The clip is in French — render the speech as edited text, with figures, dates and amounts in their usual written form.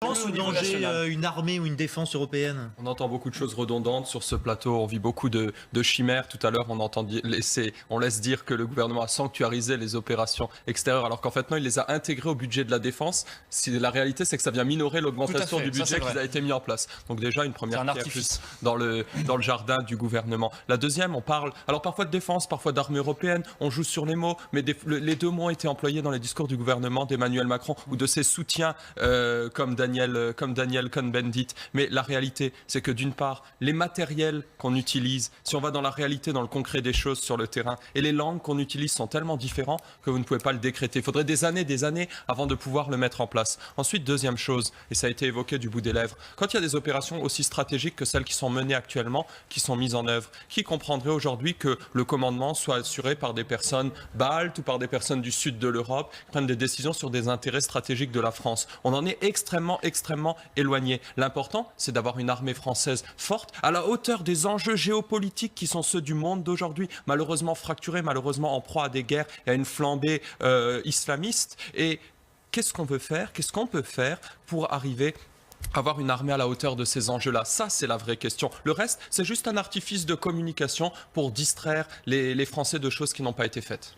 Ou danger, une armée ou une défense européenne? On entend beaucoup de choses redondantes sur ce plateau, on vit beaucoup de chimères. Tout à l'heure, on laisse dire que le gouvernement a sanctuarisé les opérations extérieures, alors qu'en fait non, il les a intégrées au budget de la défense. La réalité, c'est que ça vient minorer l'augmentation du budget qui a été mis en place. Donc déjà, une première pierre dans le jardin du gouvernement. La deuxième, on parle alors parfois de défense, parfois d'armée européenne, on joue sur les mots, mais les deux mots ont été employés dans les discours du gouvernement d'Emmanuel Macron ou de ses soutiens comme Daniel Cohn-Bendit. Mais la réalité, c'est que d'une part, les matériels qu'on utilise, si on va dans la réalité, dans le concret des choses sur le terrain, et les langues qu'on utilise sont tellement différents que vous ne pouvez pas le décréter. Il faudrait des années avant de pouvoir le mettre en place. Ensuite, deuxième chose, et ça a été évoqué du bout des lèvres, quand il y a des opérations aussi stratégiques que celles qui sont menées actuellement, qui sont mises en œuvre, qui comprendrait aujourd'hui que le commandement soit assuré par des personnes baltes ou par des personnes du sud de l'Europe, qui prennent des décisions sur des intérêts stratégiques de la France? On en est extrêmement éloigné. L'important, c'est d'avoir une armée française forte, à la hauteur des enjeux géopolitiques qui sont ceux du monde d'aujourd'hui, malheureusement fracturés, malheureusement en proie à des guerres et à une flambée islamiste. Et qu'est-ce qu'on veut faire? Qu'est-ce qu'on peut faire pour arriver à avoir une armée à la hauteur de ces enjeux-là? Ça, c'est la vraie question. Le reste, c'est juste un artifice de communication pour distraire les Français de choses qui n'ont pas été faites.